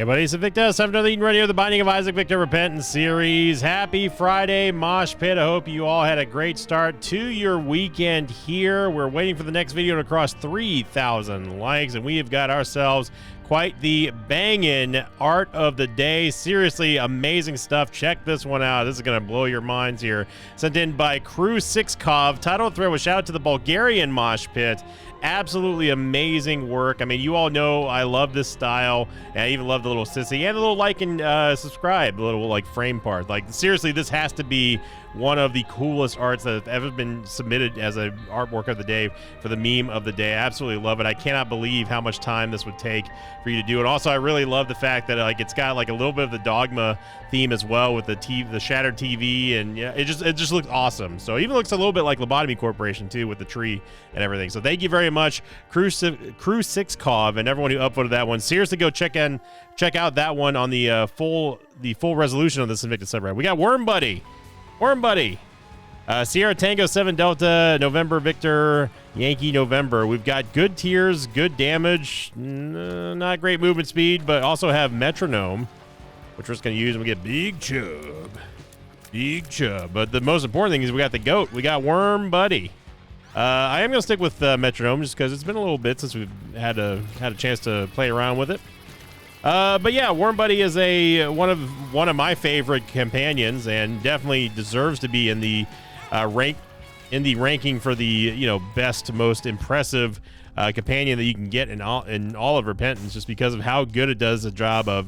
Hey buddies, it's Victor, 7 Eden Radio, the Binding of Isaac Victor Repentance series. Happy Friday, Mosh Pit. I hope you all had a great start to your weekend here. We're waiting for the next video to cross 3,000 likes, and we have got ourselves quite the banging art of the day. Seriously, amazing stuff. Check this one out. This is going to blow your minds here. Sent in by Crew 6Kov. Title of the thread was shout out to the Bulgarian Mosh Pit. Absolutely amazing work. I mean, you all know I love this style, and I even love the little sissy and the little like and subscribe, the little like frame part. Like, seriously, this has to be one of the coolest arts that have ever been submitted as an artwork of the day for the meme of the day. I absolutely love it. I cannot believe how much time this would take for you to do. And also, I really love the fact that like it's got like a little bit of the Dogma theme as well with the shattered TV, and yeah, it just looks awesome. So it even looks a little bit like Lobotomy Corporation too, with the tree and everything. So thank you very much, Crew 6Kov, and everyone who upvoted that one. Seriously, go check out that one on the full resolution of this Invictus subreddit. We got Worm Buddy, Sierra Tango 7 Delta November Victor Yankee November. We've got good tiers, good damage, not great movement speed, but also have Metronome, which we're just going to use when we get Big Chub. But the most important thing is we got the GOAT. We got Worm Buddy. I am going to stick with Metronome just because it's been a little bit since we've had a chance to play around with it. But yeah, Worm Buddy is one of my favorite companions, and definitely deserves to be in the ranking for the best, most impressive companion that you can get in all of Repentance, just because of how good it does the job of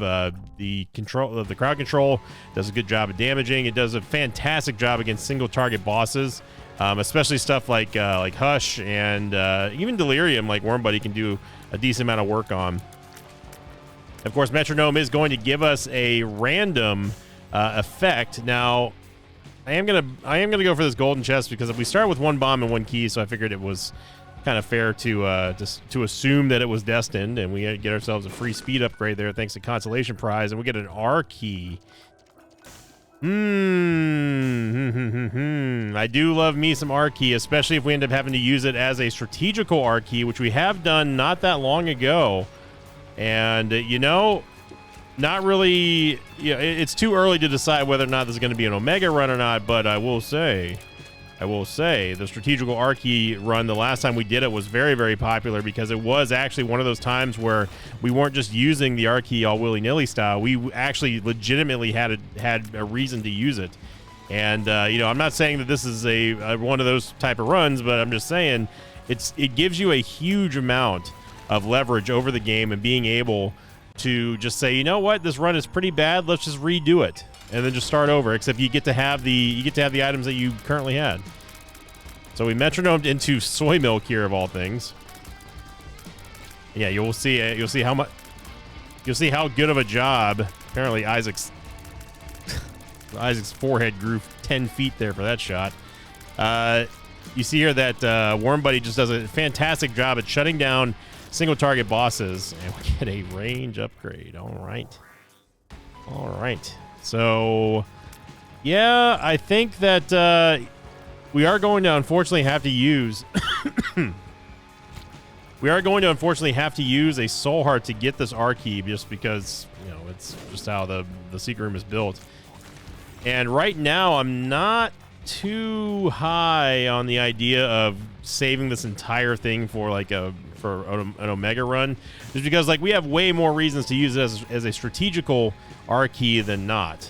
the control of the crowd control. Does a good job of damaging. It does a fantastic job against single target bosses, especially stuff like Hush and even Delirium. Like Worm Buddy can do a decent amount of work on. Of course, Metronome is going to give us a random effect. Now, I am gonna go for this golden chest because if we start with one bomb and one key, so I figured it was kind of fair to assume that it was destined, and we get ourselves a free speed upgrade there thanks to Consolation Prize, and we get an R key. I do love me some R key, especially if we end up having to use it as a strategical R key, which we have done not that long ago. And not really, it's too early to decide whether or not this is going to be an Omega run or not, but I will say the strategical R key run, the last time we did it, was very, very popular because it was actually one of those times where we weren't just using the R key all willy-nilly style. We actually legitimately had a reason to use it. And I'm not saying that this is a one of those type of runs, but I'm just saying it gives you a huge amount of leverage over the game, and being able to just say, you know what, this run is pretty bad, let's just redo it and then just start over, except you get to have the items that you currently had. So we metronomed into soy milk here, of all things. Yeah, you'll see how good of a job apparently Isaac's forehead grew 10 feet there for that shot. You see here that Worm Buddy just does a fantastic job at shutting down single target bosses, and we get a range upgrade. All right. So yeah, I think that we are going to unfortunately have to use a soul heart to get this R key, just because it's just how the secret room is built. And right now I'm not too high on the idea of saving this entire thing for an Omega run, just because we have way more reasons to use it as a strategical R key than not.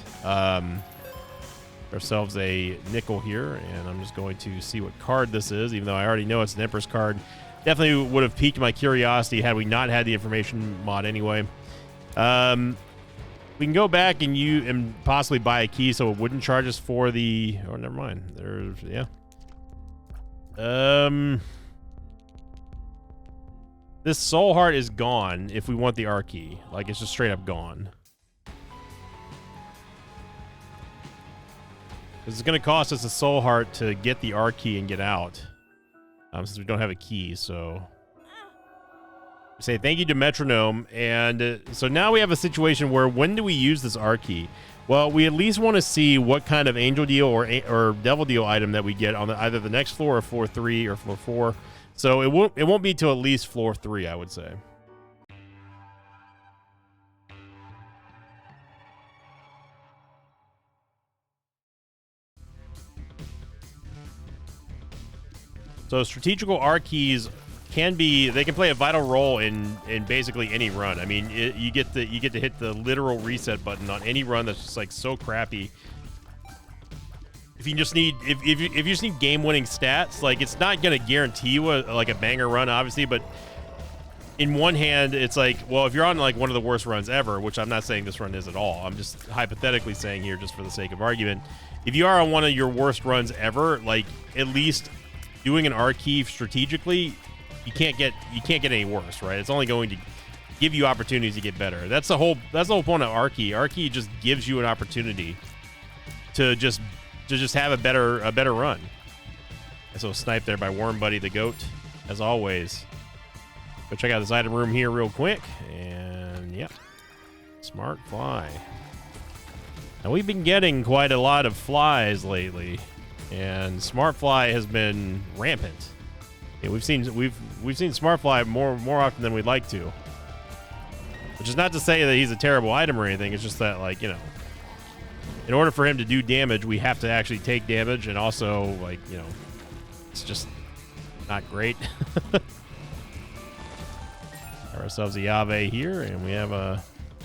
Ourselves a nickel here, and I'm just going to see what card this is, even though I already know it's an Empress card. Definitely would have piqued my curiosity had we not had the information mod anyway. We can go back and possibly buy a key so it wouldn't charge us for the... Oh, never mind. This soul heart is gone if we want the R key. It's just straight up gone. It's going to cost us a soul heart to get the R key and get out. Since we don't have a key, so... Say thank you to Metronome, and so now we have a situation where when do we use this R key? Well, we at least want to see what kind of Angel Deal or Devil Deal item that we get on either the next floor, or floor 3 or floor 4. So it won't be till at least floor 3, I would say. So strategical R keys they can play a vital role in basically any run. I mean, you get to hit the literal reset button on any run that's just like so crappy. If you just need if you just need game-winning stats, like it's not gonna guarantee you a banger run, obviously, but in one hand, it's like, well, if you're on like one of the worst runs ever, which I'm not saying this run is at all, I'm just hypothetically saying here just for the sake of argument, if you are on one of your worst runs ever, like at least doing an R key strategically, you can't get any worse, right? It's only going to give you opportunities to get better. That's the whole point of R key. R key just gives you an opportunity to just have a better run. So sniped there by Worm Buddy the Goat, as always. Go check out this item room here real quick, and yeah, Smart Fly. Now we've been getting quite a lot of flies lately, and Smart Fly has been rampant. Yeah, we've seen Smart Fly more often than we'd like to. Which is not to say that he's a terrible item or anything. It's just that, like, you know, in order for him to do damage, we have to actually take damage, and also, like, you know, it's just not great. Got ourselves a Yave here, and we have a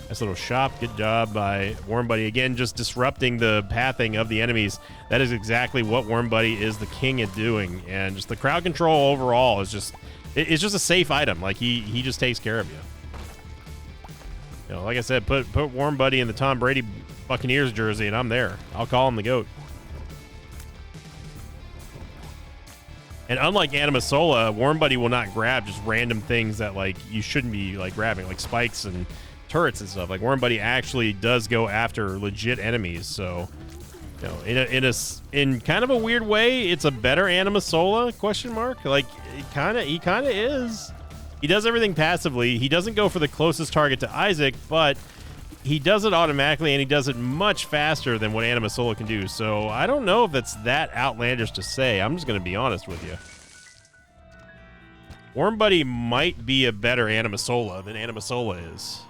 nice little shop. Good job by Worm Buddy. Again, just disrupting the pathing of the enemies. That is exactly what Worm Buddy is the king at doing. And just the crowd control overall is just, it's just a safe item. Like, he just takes care of you. You know, like I said, put Worm Buddy in the Tom Brady Buccaneers jersey, and I'm there. I'll call him the GOAT. And unlike Animasola, Worm Buddy will not grab just random things that, like, you shouldn't be, like, grabbing, like spikes and turrets and stuff. Like, Worm Buddy actually does go after legit enemies. So, you know, in kind of a weird way, it's a better Animasola ? Like, he kind of is. He does everything passively. He doesn't go for the closest target to Isaac, but he does it automatically, and he does it much faster than what Animasola can do. So I don't know if it's that outlandish to say. I'm just going to be honest with you. Worm Buddy might be a better Animasola than Animasola is.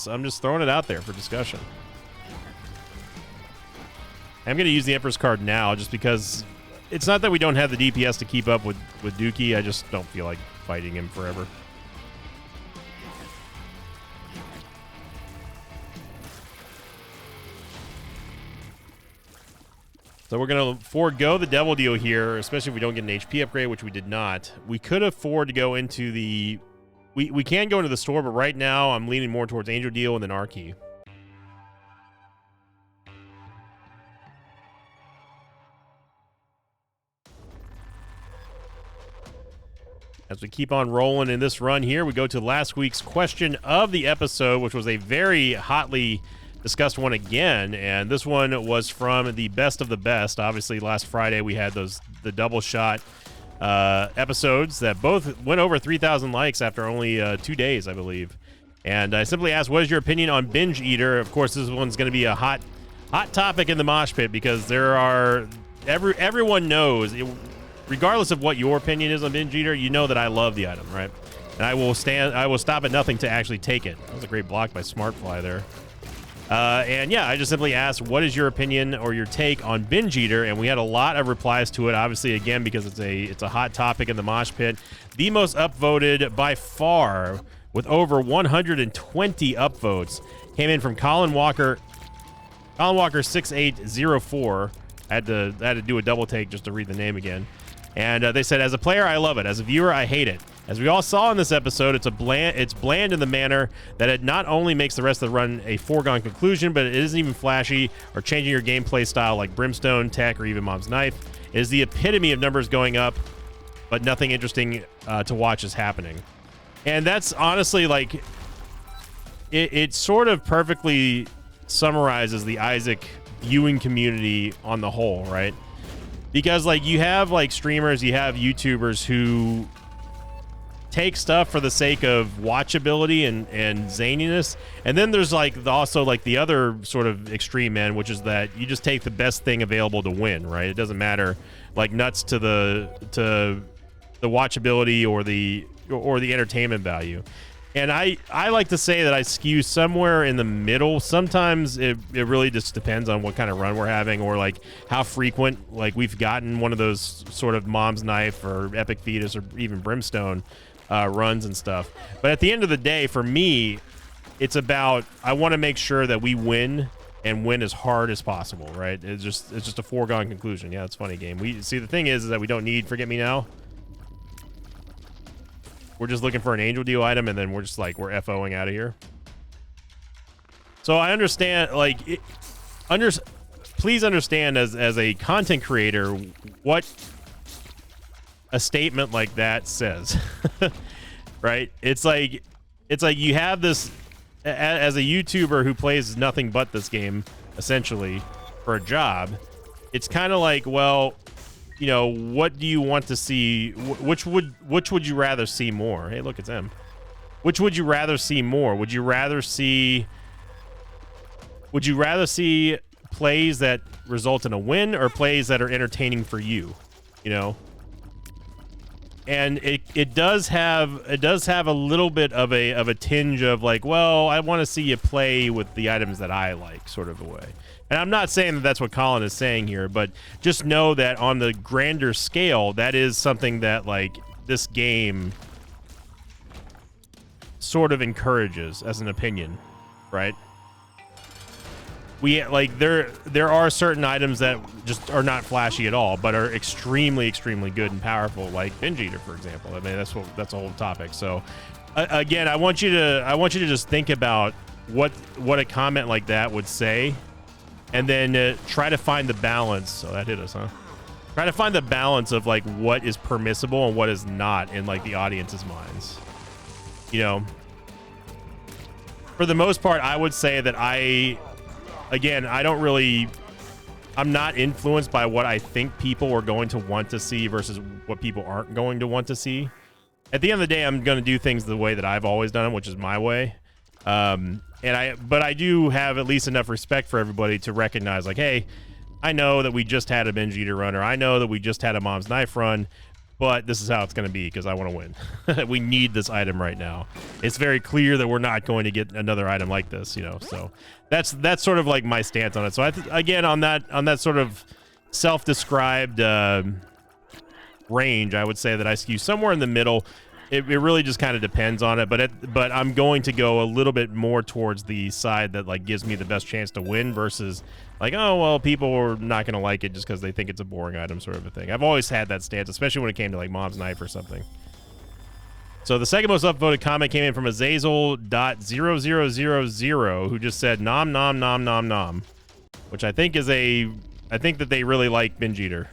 I'm just throwing it out there for discussion. I'm going to use the Emperor's card now just because it's not that we don't have the DPS to keep up with Dookie. I just don't feel like fighting him forever. So we're going to forego the Devil Deal here, especially if we don't get an HP upgrade, which we did not. We could afford to go into the... We can go into the store, but right now I'm leaning more towards Angel Deal and then R-Key. As we keep on rolling in this run here, we go to last week's question of the episode, which was a very hotly discussed one again, and this one was from the best of the best. Obviously, last Friday we had the double shot episodes that both went over 3,000 likes after only 2 days, I believe. And I simply asked, what is your opinion on Binge Eater? Of course, this one's going to be a hot topic in the mosh pit because there are everyone knows, regardless of what your opinion is on Binge Eater, you know that I love the item, right? And I will stop at nothing to actually take it. That was a great block by Smartfly there. And yeah, I just simply asked, what is your opinion or your take on Binge Eater? And we had a lot of replies to it, obviously, again, because it's a hot topic in the mosh pit. The most upvoted by far, with over 120 upvotes, came in from Colin Walker 6804. I had to do a double take just to read the name again. And they said, as a player, I love it. As a viewer, I hate it. As we all saw in this episode, it's bland in the manner that it not only makes the rest of the run a foregone conclusion, but it isn't even flashy or changing your gameplay style like Brimstone, Tech, or even Mom's Knife. It is the epitome of numbers going up, but nothing interesting to watch is happening. And that's honestly, like, it sort of perfectly summarizes the Isaac viewing community on the whole, right? Because, like, you have, like, streamers, you have YouTubers who take stuff for the sake of watchability and zaniness, and then there's, like, also, like, the other sort of extreme end, which is that you just take the best thing available to win, right? It doesn't matter, like, nuts to the watchability or the entertainment value. And I like to say that I skew somewhere in the middle. Sometimes it really just depends on what kind of run we're having, or like how frequent, like we've gotten one of those sort of Mom's Knife or Epic Fetus or even Brimstone runs and stuff. But at the end of the day, for me, it's about, I want to make sure that we win and win as hard as possible, right? It's just a foregone conclusion. Yeah, it's a funny game. We see, the thing is that we don't need Forget Me Now. We're just looking for an Angel Deal item, and then we're just like, we're FOing out of here. So I understand, like, please understand as a content creator what a statement like that says, right? It's like you have this, as a YouTuber who plays nothing but this game, essentially, for a job, it's kind of like, well, you know, what do you want to see? Which would you rather see more? Hey, look, it's M. Which would you rather see more? Would you rather see plays that result in a win, or plays that are entertaining for you? You know? And it does have a little bit of a tinge of like, well, I want to see you play with the items that I like, sort of a way. And I'm not saying that that's what Colin is saying here, but just know that on the grander scale, that is something that, like, this game sort of encourages as an opinion, right? We, like, there are certain items that just are not flashy at all, but are extremely, extremely good and powerful, like Binge Eater, for example. I mean, that's a whole topic. So, again, I want you to just think about what a comment like that would say. And then try to find the balance. Oh, that hit us, huh? Try to find the balance of like what is permissible and what is not in like the audience's minds. You know, for the most part, I would say that I'm not influenced by what I think people are going to want to see versus what people aren't going to want to see. At the end of the day, I'm going to do things the way that I've always done them, which is my way. But I do have at least enough respect for everybody to recognize, like, hey, I know that we just had a Binge Eater run, or I know that we just had a Mom's Knife run, but this is how it's going to be because I want to win. We need this item right now. It's very clear that we're not going to get another item like this, you know. So that's sort of like my stance on it. So again, on that sort of self-described range, I would say that I skew somewhere in the middle. It really just kind of depends on it, but I'm going to go a little bit more towards the side that like gives me the best chance to win versus like, oh, well, people are not going to like it just because they think it's a boring item, sort of a thing. I've always had that stance, especially when it came to like Mom's Knife or something. So the second most upvoted comment came in from Azazel.0000, who just said nom nom nom nom nom, which I think that they really like Binge Eater.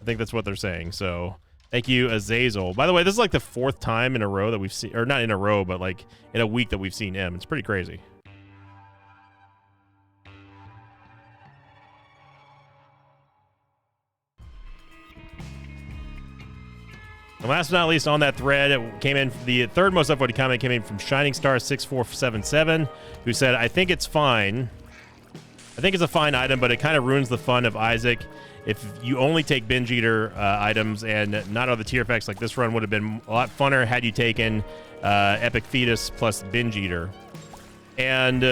I think that's what they're saying. So thank you, Azazel. By the way, this is like the fourth time in a row that we've seen, or not in a row, but like in a week that we've seen M. It's pretty crazy. And last but not least, on that thread, it came in, the third most upvoted comment came in from Shining Star 6477, who said, I think it's fine. I think it's a fine item, but it kind of ruins the fun of Isaac. If you only take Binge Eater items and not other tier effects, like this run would have been a lot funner had you taken Epic Fetus plus Binge Eater. And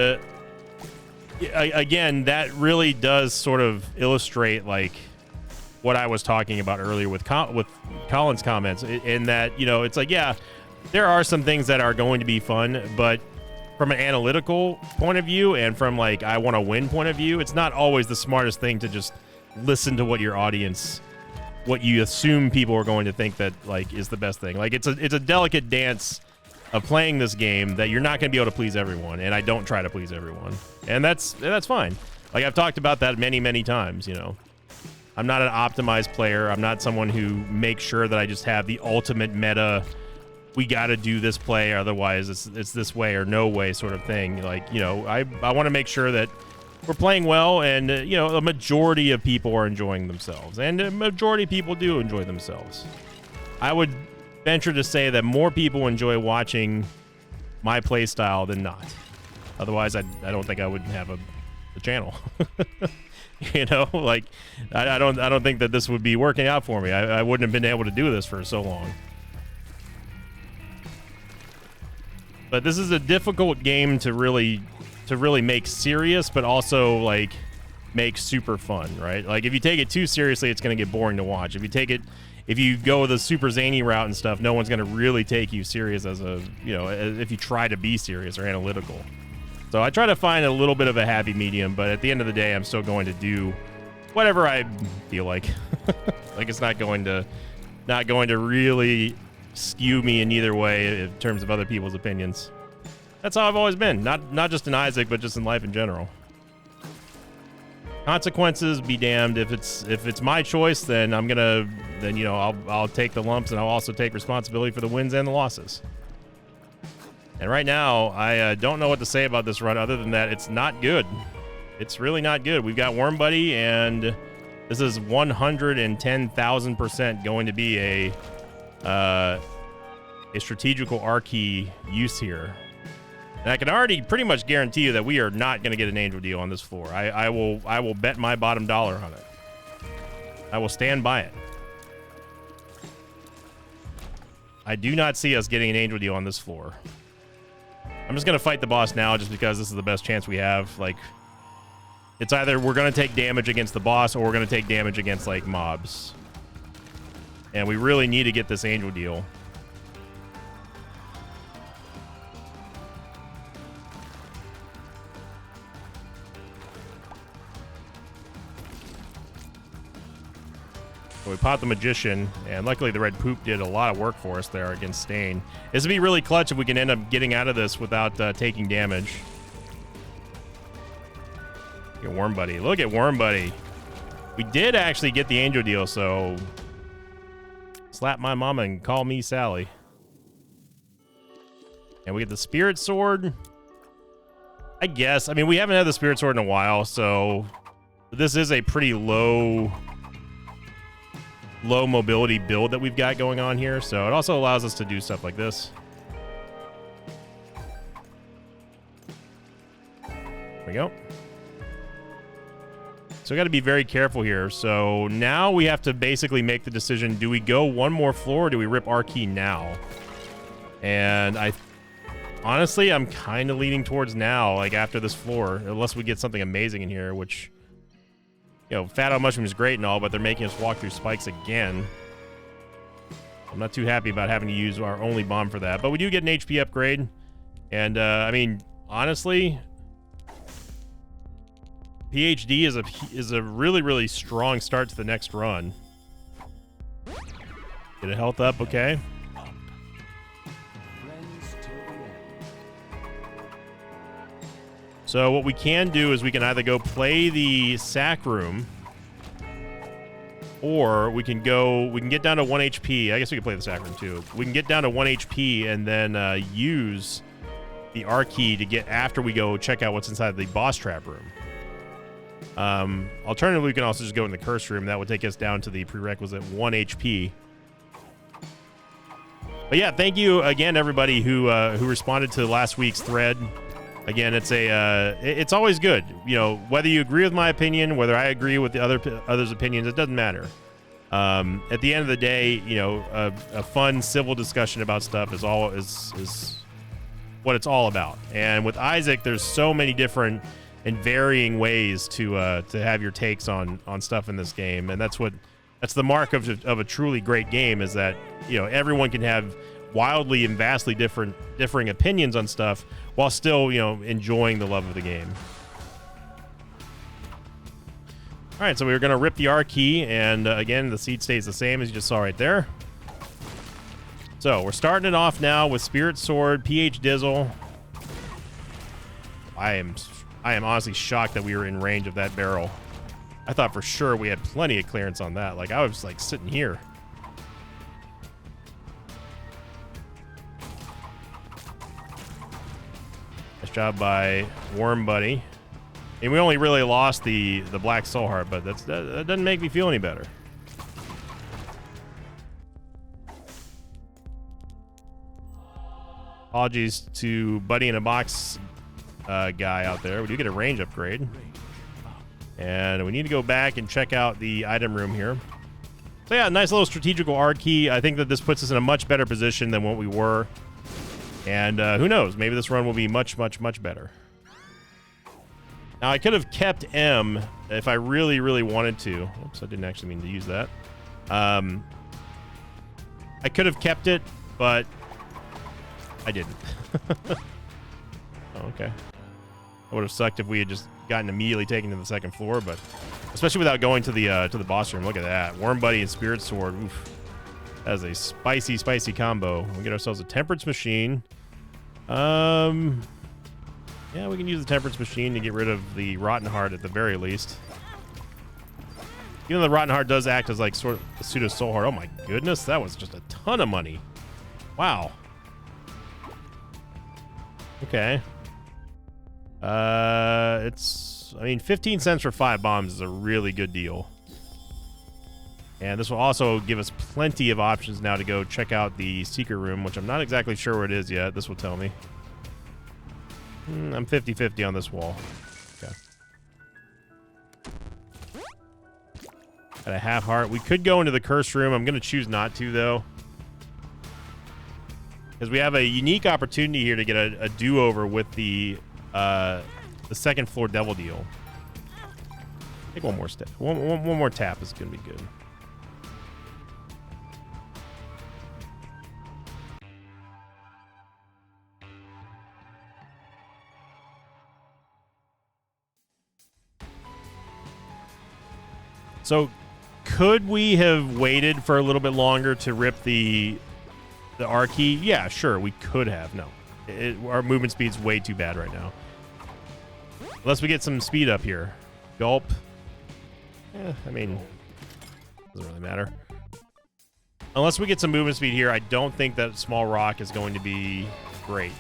again, that really does sort of illustrate like what I was talking about earlier with Colin's comments, in that, you know, it's like, yeah, there are some things that are going to be fun, but from an analytical point of view and from like I want to win point of view, it's not always the smartest thing to just listen to what your audience, what you assume people are going to think that like is the best thing. Like it's a delicate dance of playing this game that you're not going to be able to please everyone, and I don't try to please everyone, and that's fine. Like I've talked about that many times, you know. I'm not an optimized player. I'm not someone who makes sure that I just have the ultimate meta, we got to do this play, otherwise it's this way or no way sort of thing. Like, you know, I want to make sure that we're playing well, and you know, a majority of people are enjoying themselves, and a majority of people do enjoy themselves. I would venture to say that more people enjoy watching my play style than not. Otherwise, I don't think I would have a channel. You know, like I don't think that this would be working out for me. I wouldn't have been able to do this for so long. But this is a difficult game to really make serious, but also like make super fun, right? Like if you take it too seriously, it's going to get boring to watch. If you go the super zany route and stuff, no one's going to really take you serious as a, if you try to be serious or analytical. So I try to find a little bit of a happy medium, but at the end of the day, I'm still going to do whatever I feel like. Like it's not going to really skew me in either way in terms of other people's opinions. That's how I've always been, not just in Isaac, but just in life in general. Consequences be damned. If it's my choice, then I'll take the lumps, and I'll also take responsibility for the wins and the losses. And right now, I don't know what to say about this run other than that it's not good. It's really not good. We've got Worm Buddy, and this is 110,000% going to be a strategical R-key use here. And I can already pretty much guarantee you that we are not going to get an angel deal on this floor. I will bet my bottom dollar on it. I will stand by it. I do not see us getting an angel deal on this floor. I'm just going to fight the boss now just because this is the best chance we have. Like, it's either we're going to take damage against the boss or we're going to take damage against, like, mobs. And we really need to get this angel deal. So we popped the Magician, and luckily the Red Poop did a lot of work for us there against Stain. This would be really clutch if we can end up getting out of this without taking damage. Look at Worm Buddy. Look at Worm Buddy. We did actually get the angel deal, so slap my mama and call me Sally. And we get the Spirit Sword. I guess. I mean, we haven't had the Spirit Sword in a while, so this is a pretty low mobility build that we've got going on here, so it also allows us to do stuff like this. There we go. So we got to be very careful here. So now we have to basically make the decision, do we go one more floor or do we rip R-key now? And honestly, I'm kind of leaning towards now, like after this floor, unless we get something amazing in here, which, Fat Out Mushroom is great and all, but they're making us walk through spikes again. I'm not too happy about having to use our only bomb for that, but we do get an HP upgrade. And, I mean, honestly, PhD is a really, really strong start to the next run. Get a health up, okay. So what we can do is we can either go play the sack room, or we can get down to 1 HP. I guess we can play the sack room too. We can get down to 1 HP and then use the R-key to get after we go check out what's inside the boss trap room. Alternatively, we can also just go in the curse room. That would take us down to the prerequisite 1 HP. But yeah, thank you again, everybody who responded to last week's thread. Again, it's always good, whether you agree with my opinion, whether I agree with the others' opinions, it doesn't matter. At the end of the day, a fun civil discussion about stuff is what it's all about. And with Isaac, there's so many different and varying ways to have your takes on stuff in this game, and that's the mark of a truly great game, is that everyone can have wildly and vastly differing opinions on stuff while still enjoying the love of the game. All right, so we're gonna rip the R-key, and again the seed stays the same as you just saw right there. So we're starting it off now with Spirit Sword, PH Dizzle. I am honestly shocked that we were in range of that barrel. I thought for sure we had plenty of clearance on that. Like, I was like sitting here. Nice job by Worm Buddy. And we only really lost the Black Soul Heart, but that doesn't make me feel any better. Apologies to Buddy in a Box guy out there. We do get a range upgrade. And we need to go back and check out the item room here. So yeah, nice little strategical R-key. I think that this puts us in a much better position than what we were And who knows? Maybe this run will be much, much, much better. Now, I could have kept M if I really, really wanted to. Oops, I didn't actually mean to use that. I could have kept it, but I didn't. Oh, okay. That would have sucked if we had just gotten immediately taken to the second floor, but especially without going to the boss room. Look at that. Worm Buddy and Spirit Sword. Oof. That is a spicy, spicy combo. We get ourselves a Temperance Machine. Yeah, we can use the Temperance Machine to get rid of the Rotten Heart at the very least. Even though the Rotten Heart does act as like sort of a pseudo Soul Heart. Oh my goodness, that was just a ton of money. Wow. Okay. I mean, 15 cents for 5 bombs is a really good deal. And this will also give us plenty of options now to go check out the secret room, which I'm not exactly sure where it is yet. This will tell me. I'm 50-50 on this wall. Okay. Got a half heart. We could go into the curse room. I'm going to choose not to, though. Because we have a unique opportunity here to get a do-over with the second floor devil deal. Take one more step. One more tap is going to be good. So, could we have waited for a little bit longer to rip the R key? Yeah, sure, we could have. No, our movement speed's way too bad right now. Unless we get some speed up here. Gulp. I mean, doesn't really matter. Unless we get some movement speed here, I don't think that Small Rock is going to be great.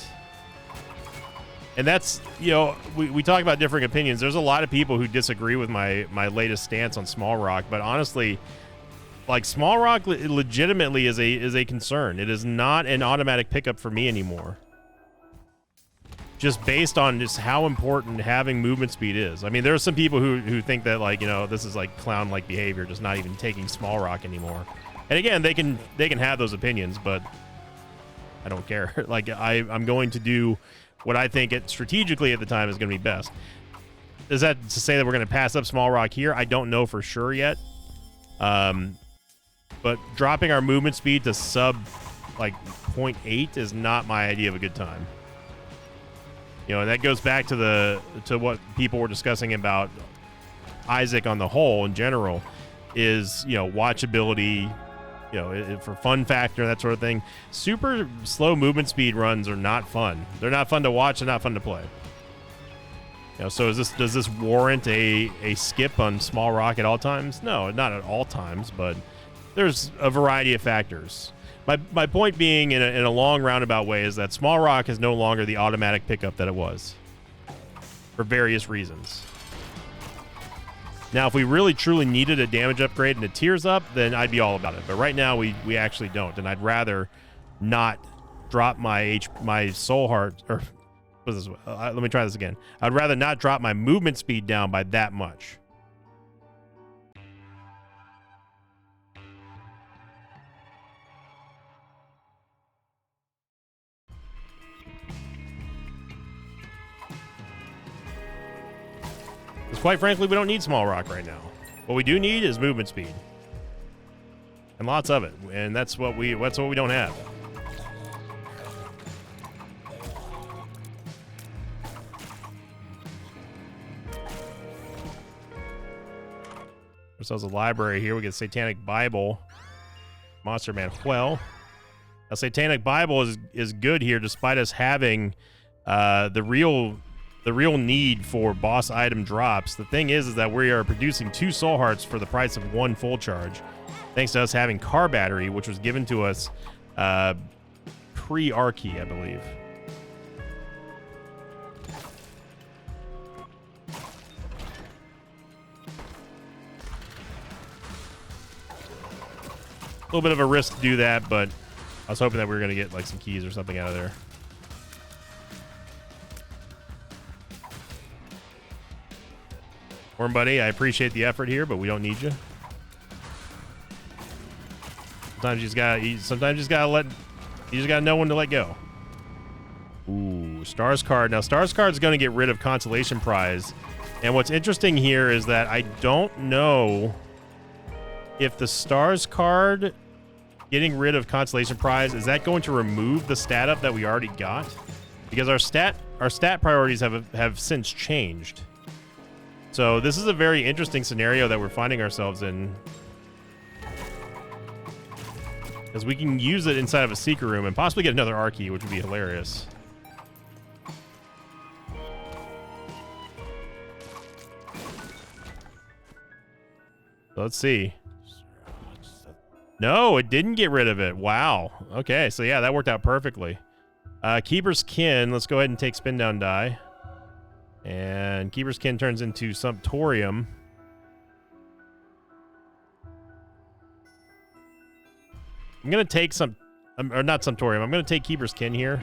And that's, you know, we talk about differing opinions. There's a lot of people who disagree with my latest stance on Small Rock, but honestly, like, Small Rock legitimately is a concern. It is not an automatic pickup for me anymore. Just based on just how important having movement speed is. I mean, there are some people who think that, like, you know, this is like clown-like behavior, just not even taking Small Rock anymore. And again, they can have those opinions, but I don't care. Like, I'm going to do what I think strategically at the time is going to be best. Is that to say that we're going to pass up Small Rock here? I don't know for sure yet. But dropping our movement speed to sub like 0.8 is not my idea of a good time. You know, and that goes back to what people were discussing about Isaac on the whole in general is, you know, watchability, you know, for fun factor, that sort of thing. Super slow movement speed runs are not fun. They're not fun to watch. They're not fun to play. You know, so does this warrant a skip on Small Rock at all times? No, not at all times, but there's a variety of factors. My point being, in a long roundabout way, is that Small Rock is no longer the automatic pickup that it was for various reasons. Now, if we really truly needed a damage upgrade and a tears up, then I'd be all about it. But right now, we actually don't, and I'd rather not drop my soul heart. Or what's this? Let me try this again. I'd rather not drop my movement speed down by that much. Because quite frankly, we don't need Small Rock right now. What we do need is movement speed. And lots of it. And that's what we don't have. Ourselves a library here. We get Satanic Bible. Monster Manuel. A Satanic Bible is good here despite us having the real need for boss item drops. The thing is that we are producing 2 soul hearts for the price of 1 full charge, thanks to us having car battery, which was given to us pre-Arkey, I believe. A little bit of a risk to do that, but I was hoping that we were going to get like some keys or something out of there. Worm Buddy, I appreciate the effort here, but we don't need you. Sometimes you just gotta know when to let go. Ooh, Stars card. Now, Stars card is going to get rid of Consolation Prize. And what's interesting here is that I don't know if the Stars card getting rid of Consolation Prize, is that going to remove the stat up that we already got? Because our stat priorities have since changed. So this is a very interesting scenario that we're finding ourselves in. Because we can use it inside of a secret room and possibly get another Archie, which would be hilarious. Let's see. No, it didn't get rid of it. Wow. Okay, so yeah, that worked out perfectly. Keeper's Kin. Let's go ahead and take spin down die. And Keeper's Kin turns into Sumptorium. I'm going to take or not Sumptorium. I'm going to take Keeper's Kin here.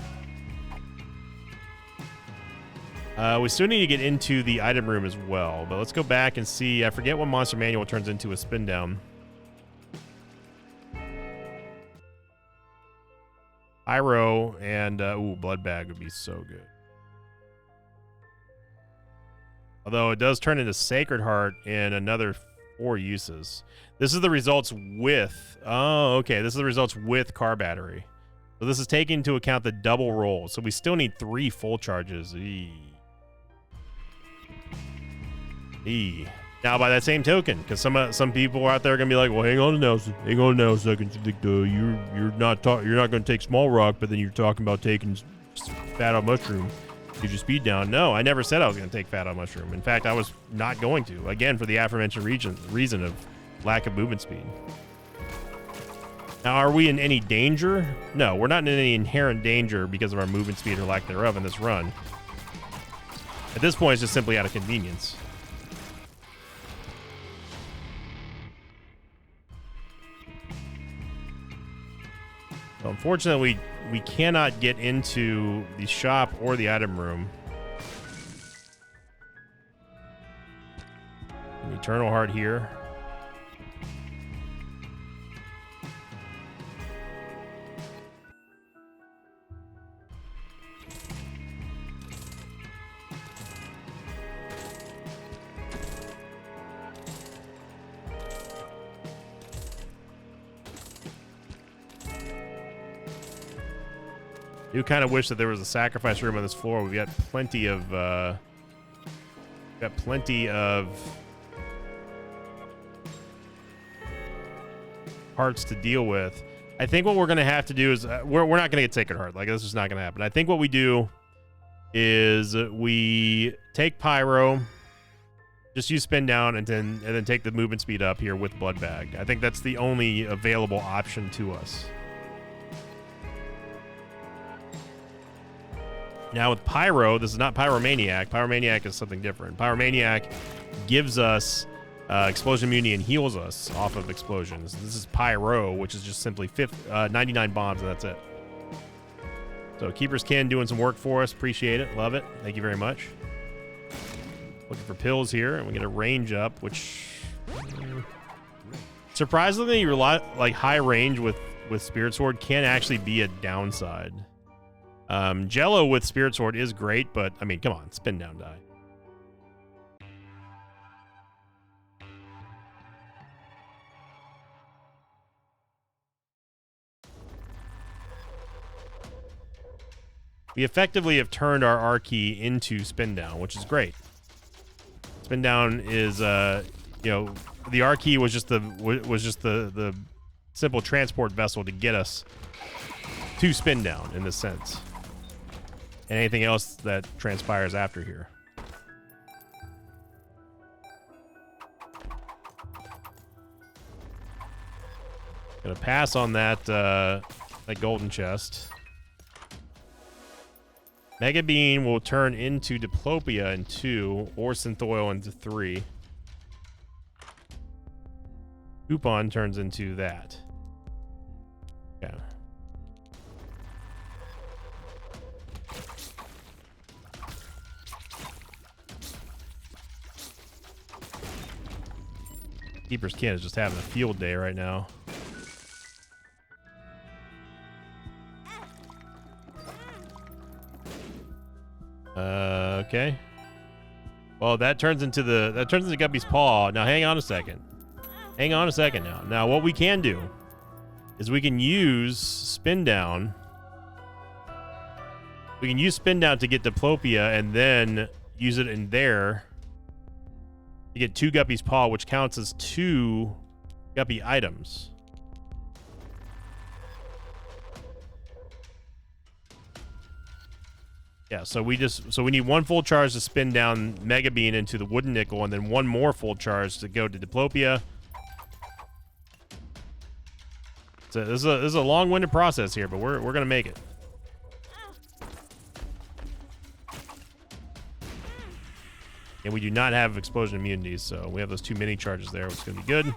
We still need to get into the item room as well, but let's go back and see. I forget what monster manual turns into a spin down. Pyro and ooh, Blood Bag would be so good. Although it does turn into Sacred Heart in another 4 uses. This is the results with... Oh, okay. This is the results with Car Battery. So this is taking into account the double roll. So we still need 3 full charges. Now, by that same token, because some people out there are gonna be like, "Well, hang on now a second. You're not going to take Small Rock, but then you're talking about taking Fat on Mushroom. Get your speed down." No, I never said I was going to take Fat on Mushroom. In fact, I was not going to. Again, for the aforementioned reason of lack of movement speed. Now, are we in any danger? No, we're not in any inherent danger because of our movement speed or lack thereof in this run. At this point, it's just simply out of convenience. So unfortunately, we cannot get into the shop or the item room. An Eternal Heart here. I do kind of wish that there was a sacrifice room on this floor. We've got plenty of hearts to deal with. I think what we're going to have to do is we're not going to get Sacred Heart. Like, this is not going to happen. I think what we do is we take Pyro, just use spin down, and then take the movement speed up here with Blood Bag. I think that's the only available option to us. Now with Pyro, this is not Pyromaniac. Pyromaniac is something different. Pyromaniac gives us explosion immunity and heals us off of explosions. This is Pyro, which is just simply 99 bombs, and that's it. So Keeper's Kin doing some work for us. Appreciate it. Love it. Thank you very much. Looking for pills here, and we get a range up, which surprisingly, like high range with Spirit Sword can actually be a downside. Jello with Spirit Sword is great, but I mean, come on, spin down die. We effectively have turned our R key into spin down, which is great. Spin down is, you know, the R key was just the simple transport vessel to get us to spin down in this sense. And anything else that transpires after here. Gonna pass on that golden chest. Mega Bean will turn into Diplopia in 2, or Synthoil into 3. Coupon turns into that. Yeah. Keeper's Kin is just having a field day right now. Okay. Well, that turns into Guppy's paw. Now, hang on a second. Hang on a second now. Now, what we can do is we can use spin down. We can use spin down to get Diplopia and then use it in there to get 2 Guppy's paw, which counts as 2 Guppy items. Yeah, so we need 1 full charge to spin down Mega Bean into the wooden nickel, and then 1 more full charge to go to Diplopia. So this is a long-winded process here, but we're gonna make it. And we do not have explosion immunities, so we have those 2 mini charges there, which is gonna be good.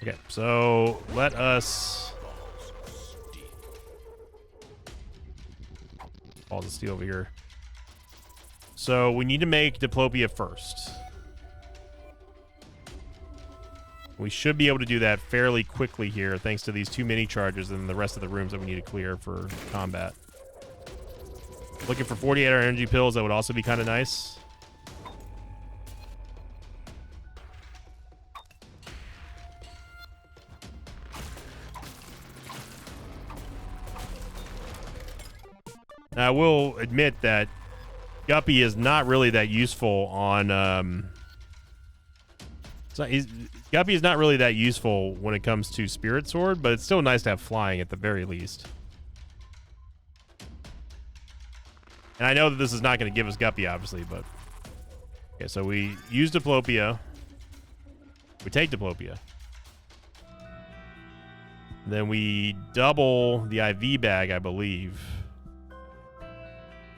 Okay, so let us all the steel over here. So we need to make Diplopia first. We should be able to do that fairly quickly here, thanks to these 2 mini charges and the rest of the rooms that we need to clear for combat. Looking for 48-hour energy pills, that would also be kind of nice. Now, I will admit that Guppy is not really that useful on... Guppy is not really that useful when it comes to Spirit Sword, but it's still nice to have flying at the very least. And I know that this is not going to give us Guppy, obviously, but... Okay, so we use Diplopia. We take Diplopia. Then we double the IV bag, I believe.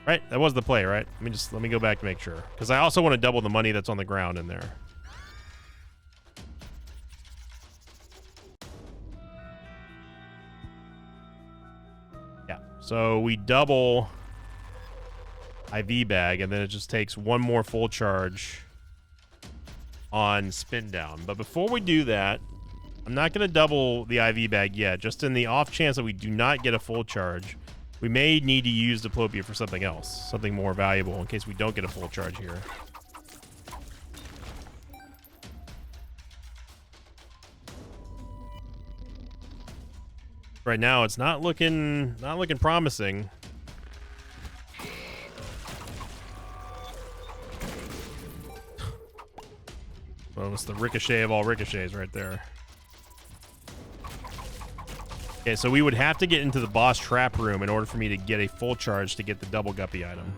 Right? That was the play, right? Let me go back to make sure. Because I also want to double the money that's on the ground in there. Yeah. So we double IV bag, and then it just takes 1 more full charge on spin down. But before we do that, I'm not going to double the IV bag yet. Just in the off chance that we do not get a full charge, we may need to use Diplopia for something else, something more valuable in case we don't get a full charge here. Right now, it's not looking promising. Well, it's the ricochet of all ricochets right there. Okay, so we would have to get into the boss trap room in order for me to get a full charge to get the double Guppy item.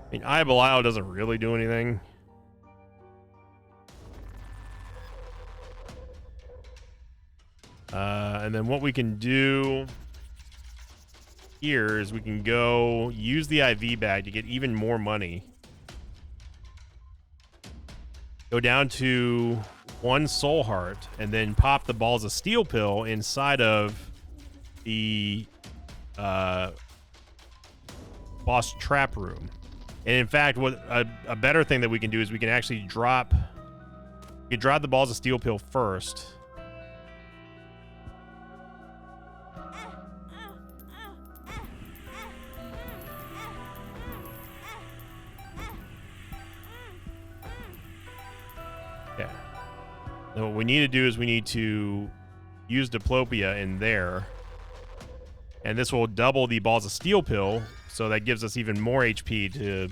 I mean, Eye of Belial doesn't really do anything. And then what we can do here is we can go use the IV bag to get even more money. Go down to 1 soul heart and then pop the balls of steel pill inside of the boss trap room. And in fact, what a better thing that we can do is we can actually drop the balls of steel pill first. Okay. Now what we need to do is we need to use Diplopia in there. And this will double the balls of steel pill, so that gives us even more HP to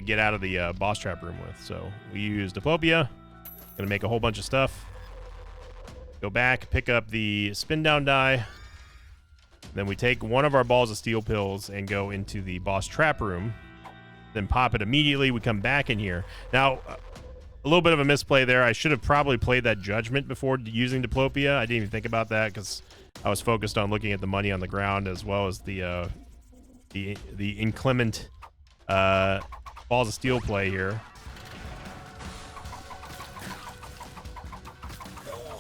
get out of the boss trap room with. So we use Diplopia. Gonna make a whole bunch of stuff. Go back, pick up the spin down die. Then we take 1 of our balls of steel pills and go into the boss trap room. Then pop it immediately. We come back in here. Now, a little bit of a misplay there. I should have probably played that judgment before using Diplopia. I didn't even think about that because I was focused on looking at the money on the ground as well as the inclement balls of steel play here,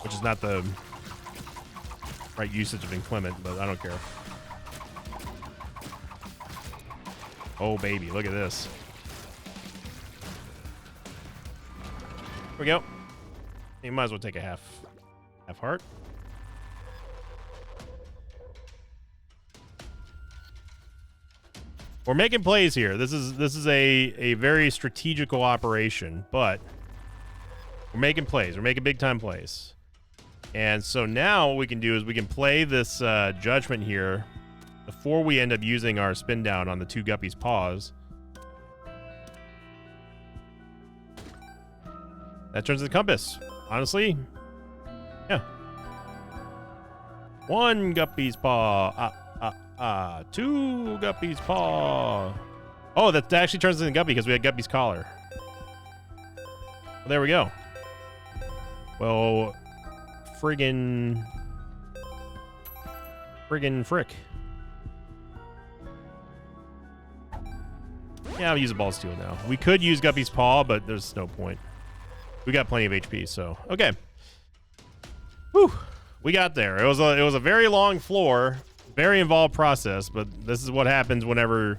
which is not the right usage of inclement, but I don't care. Oh baby, look at this. Here we go. You might as well take a half heart. We're making plays here. This is a very strategical operation, but we're making plays. We're making big time plays. And so now what we can do is we can play this judgment here before we end up using our spin down on the 2 Guppy's paws. That turns the compass. Honestly, yeah. 1 Guppy's paw. 2 Guppy's paw. Oh, that actually turns into Guppy because we had Guppy's collar. Well, there we go. Well, friggin' frick. Yeah, I'll use a ball steel now. We could use Guppy's paw, but there's no point. We got plenty of HP, so okay. Whew, we got there. It was a very long floor, very involved process, but this is what happens whenever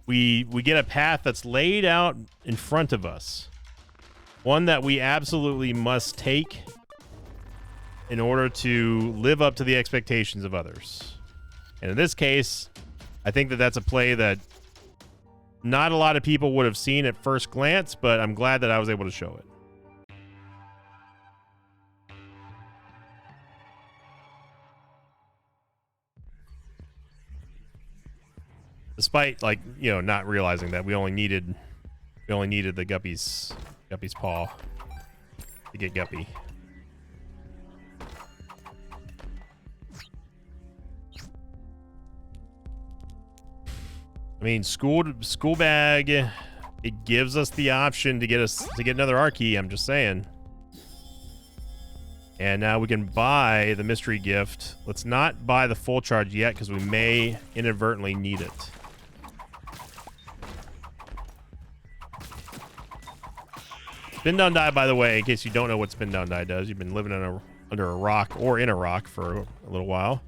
we get a path that's laid out in front of us. One that we absolutely must take in order to live up to the expectations of others. And in this case, I think that that's a play that not a lot of people would have seen at first glance, but I'm glad that I was able to show it. Despite, like, you know, not realizing that we only needed the Guppy's paw to get Guppy. I mean, school bag, it gives us the option to get another R key. I'm just saying. And now we can buy the mystery gift. Let's not buy the full charge yet because we may inadvertently need it. Spin down die, by the way, in case you don't know what spin down die does, you've been living under a rock or in a rock for a little while.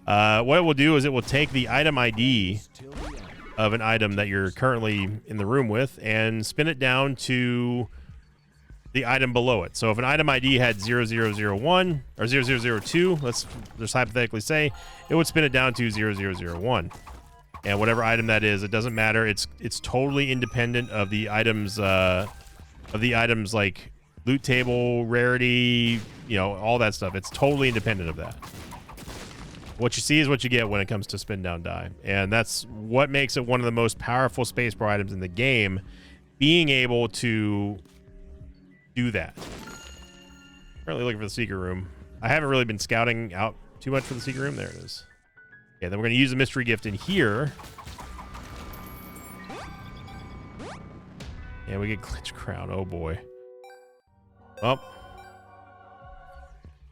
What it will do is it will take the item ID of an item that you're currently in the room with and spin it down to the item below it. So if an item ID had 0001 or 0002, let's just hypothetically say, it would spin it down to 0001. And whatever item that is, it doesn't matter. It's totally independent of the items like loot table, rarity, you know, all that stuff. It's totally independent of that. What you see is what you get when it comes to spin down die. And that's what makes it one of the most powerful spacebar items in the game, being able to do that. Currently looking for the secret room. I haven't really been scouting out too much for the secret room. There it is. Okay, then we're going to use the mystery gift in here. And we get Glitch Crown. Oh boy. Well,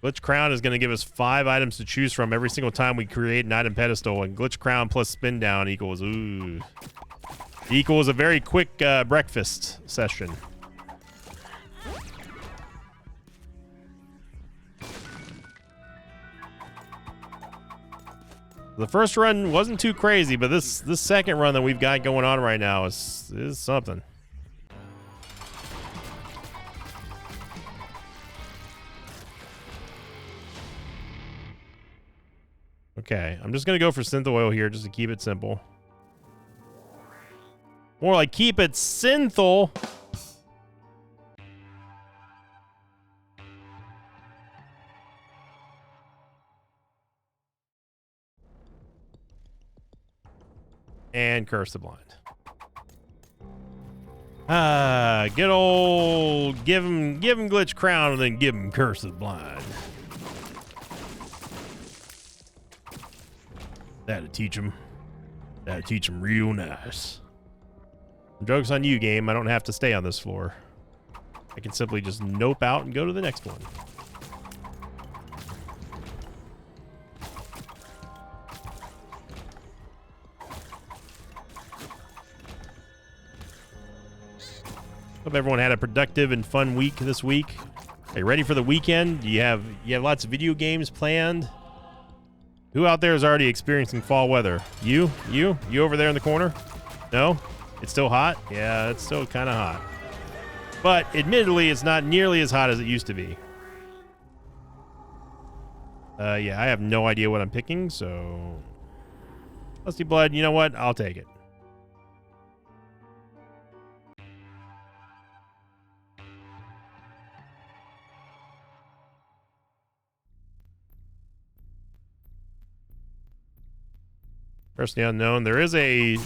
Glitch Crown is going to give us 5 items to choose from every single time we create an item pedestal, and Glitch Crown plus spin down equals a very quick breakfast session. The first run wasn't too crazy, but this second run that we've got going on right now is something. Okay, I'm just going to go for synth oil here just to keep it simple. More like keep it synthal. And Curse the Blind. Good old give him Glitch Crown and then give him Curse the Blind. That'll teach him. That'll teach him real nice. Joke's on you, game. I don't have to stay on this floor. I can simply just nope out and go to the next one. Hope everyone had a productive and fun week this week. Are you ready for the weekend? You have lots of video games planned? Who out there is already experiencing fall weather? You over there in the corner? No? It's still hot? Yeah, it's still kind of hot. But admittedly, it's not nearly as hot as it used to be. Yeah, I have no idea what I'm picking, so... Lusty Blood, you know what? I'll take it. Curse the Unknown. There is a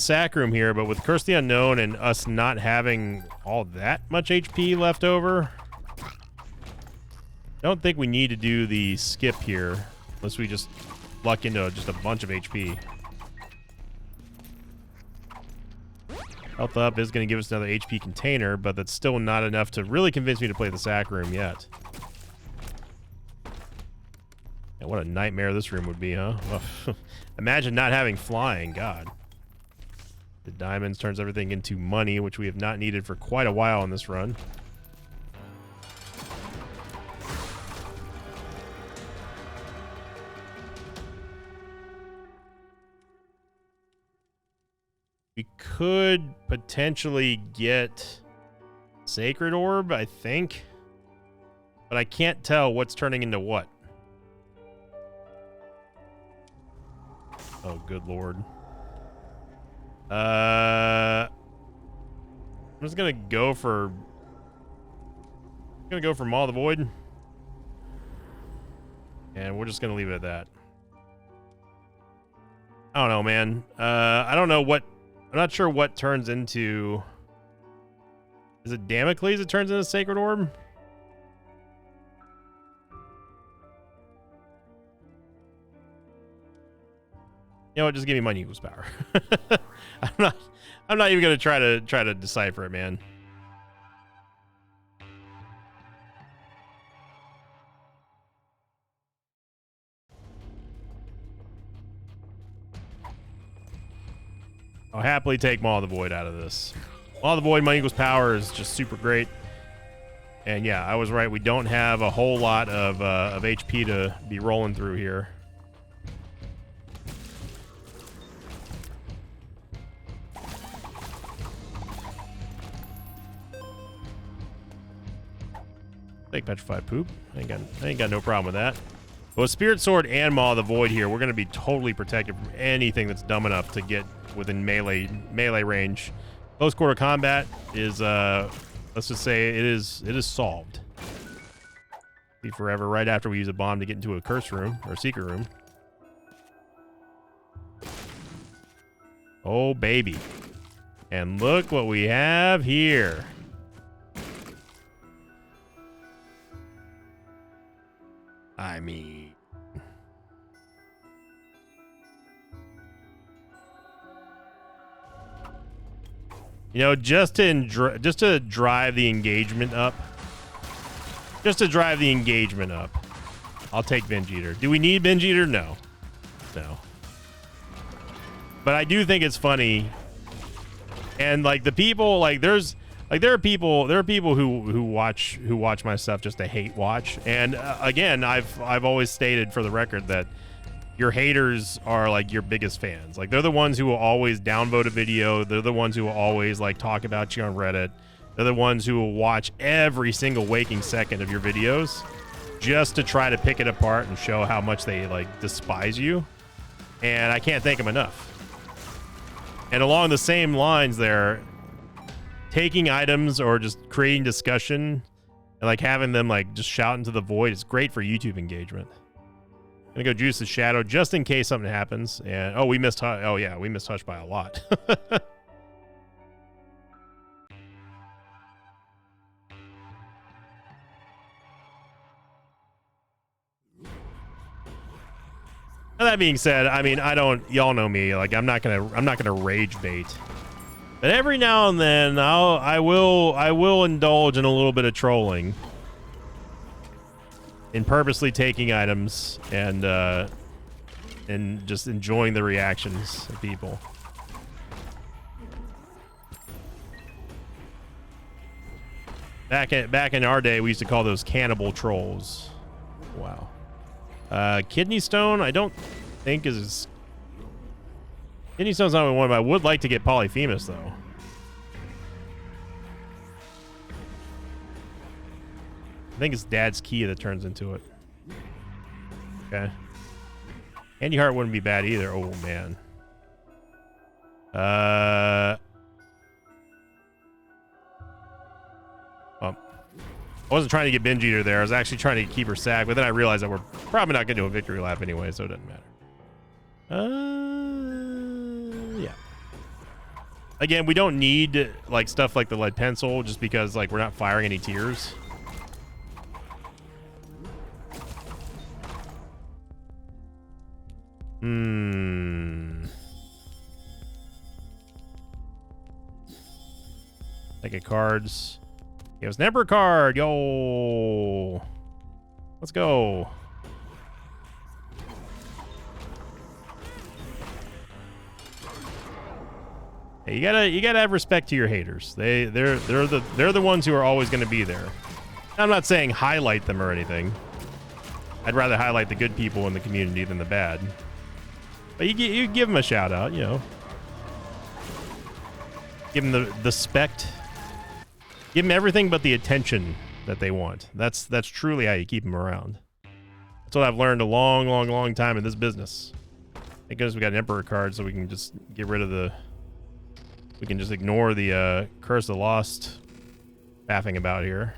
sack room here, but with Curse the Unknown and us not having all that much HP left over, I don't think we need to do the skip here unless we just luck into just a bunch of HP. Health up is going to give us another HP container, but that's still not enough to really convince me to play the sack room yet. And what a nightmare this room would be, huh? Imagine not having flying, God. The diamonds turns everything into money, which we have not needed for quite a while in this run. We could potentially get Sacred Orb, I think. But I can't tell what's turning into what. Oh, good lord. I'm just gonna go for... Maw of the Void. And we're just gonna leave it at that. I don't know, man. I don't know what... I'm not sure what turns into... Is it Damocles that turns into Sacred Orb? You know what? Just give me money equals power. I'm not even gonna try to decipher it, man. I'll happily take Maw of the Void out of this. Maw of the Void, money equals power is just super great. And yeah, I was right. We don't have a whole lot of HP to be rolling through here. Take Petrified Poop. I ain't got no problem with that. But with Spirit Sword and Maw of the Void here, we're going to be totally protected from anything that's dumb enough to get within melee range. Close quarter combat is let's just say it is solved. Be forever right after we use a bomb to get into a curse room or a secret room. Oh baby. And look what we have here. I mean, you know, just to drive the engagement up. I'll take Binge Eater. Do we need Binge Eater? No. But I do think it's funny, and like the people, like there are people who watch my stuff just to hate watch. And again, I've always stated for the record that your haters are like your biggest fans. Like they're the ones who will always downvote a video. They're the ones who will always like talk about you on Reddit. They're the ones who will watch every single waking second of your videos just to try to pick it apart and show how much they like despise you. And I can't thank them enough. And along the same lines there, taking items or just creating discussion and like having them like just shout into the void is great for YouTube engagement. I'm gonna go juice the shadow just in case something happens. And oh, we missed Hush. Oh yeah, we missed Hush by a lot. Now, that being said, I mean, y'all know me, like I'm not gonna rage bait. But every now and then I will indulge in a little bit of trolling. In purposely taking items and just enjoying the reactions of people. Back in our day, we used to call those cannibal trolls. Wow. Kidney Stone, I don't think is... Kidney Stone's not what I want, but I would like to get Polyphemus, though. I think it's Dad's Key that turns into it. Okay. Candy Heart wouldn't be bad either. Oh, man. Well, I wasn't trying to get Binge Eater there. I was actually trying to keep her sack, but then I realized that we're probably not going to do a victory lap anyway, so it doesn't matter. Yeah. Again, we don't need like stuff like the lead pencil just because like we're not firing any tiers. Take a cards. Give us an Emperor card. Yo. Let's go. Hey, you gotta have respect to your haters. They're the ones who are always going to be there. I'm not saying highlight them or anything. I'd rather highlight the good people in the community than the bad. But you give them a shout out, you know. Give them the spect. Give them everything but the attention that they want. That's truly how you keep them around. That's what I've learned a long time in this business. Thank goodness we got an Emperor card so we can just get rid of the... We can just ignore the Curse of the Lost faffing about here.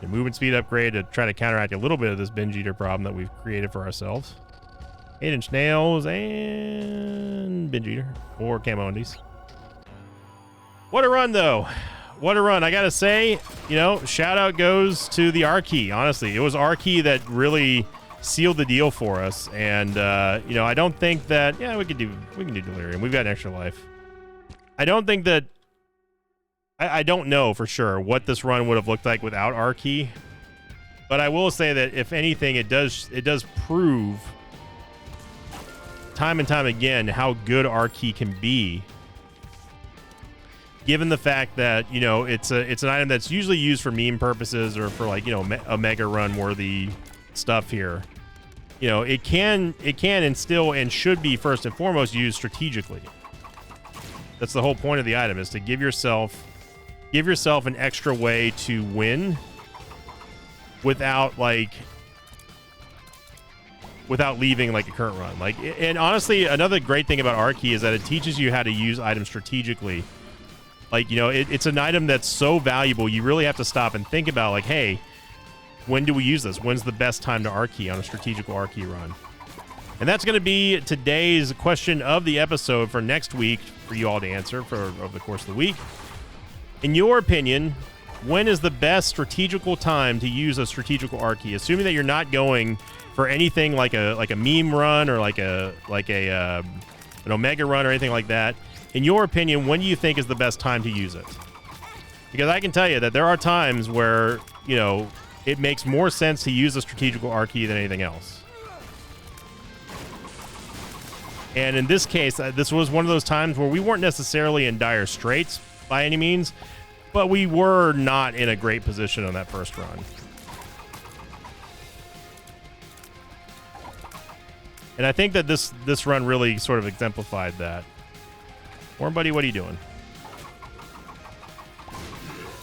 The movement speed upgrade to try to counteract a little bit of this Binge Eater problem that we've created for ourselves. 8-inch nails and Binge Eater or Camo Undies. What a run, though. What a run. I got to say, you know, shout out goes to the R-Key. Honestly, it was R-Key that really sealed the deal for us. And, you know, I don't think that, yeah, we can do Delirium. We've got an extra life. I don't think that, I don't know for sure what this run would have looked like without R-Key. But I will say that if anything, it does prove time and time again how good R-Key can be. Given the fact that, you know, it's an item that's usually used for meme purposes or for like, you know, a mega run worthy stuff here. You know, it can and still and should be first and foremost used strategically. That's the whole point of the item, is to give yourself an extra way to win without leaving like a current run. Like, and honestly, another great thing about R-Key is that it teaches you how to use items strategically. Like, you know, it's an item that's so valuable, you really have to stop and think about, like, hey, when do we use this? When's the best time to R-Key on a strategical R-Key run? And that's going to be today's question of the episode for next week for you all to answer over the course of the week. In your opinion, when is the best strategical time to use a strategical R-Key? Assuming that you're not going for anything like a meme run or like an Omega run or anything like that. In your opinion, when do you think is the best time to use it? Because I can tell you that there are times where, you know, it makes more sense to use a strategical R-Key than anything else. And in this case, this was one of those times where we weren't necessarily in dire straits by any means, but we were not in a great position on that first run. And I think that this run really sort of exemplified that. Warm Buddy, what are you doing?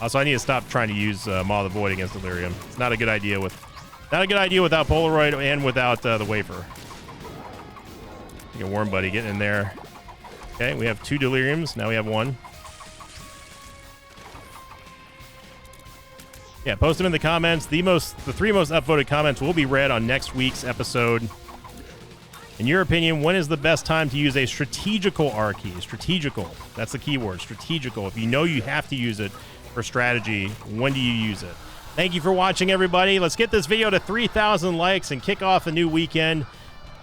Also, I need to stop trying to use Maw of the Void against Delirium. It's not a good idea without Polaroid and without the wafer. Get Warm Buddy getting in there. Okay, we have 2 Deliriums. Now we have 1. Yeah, post them in the comments. The 3 most upvoted comments will be read on next week's episode. In your opinion, when is the best time to use a strategical R-Key? Strategical. That's the keyword. Strategical. If you know you have to use it for strategy, when do you use it? Thank you for watching, everybody. Let's get this video to 3,000 likes and kick off a new weekend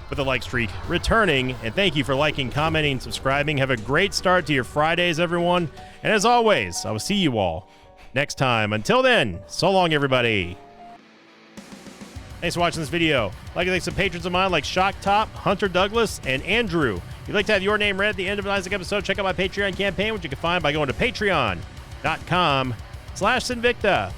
with a like streak returning. And thank you for liking, commenting, subscribing. Have a great start to your Fridays, everyone. And as always, I will see you all next time. Until then, so long, everybody. Thanks for watching this video. Like and thanks to patrons of mine like Shock Top, Hunter Douglas, and Andrew. If you'd like to have your name read at the end of an Isaac episode, check out my Patreon campaign, which you can find by going to patreon.com/Sinvicta.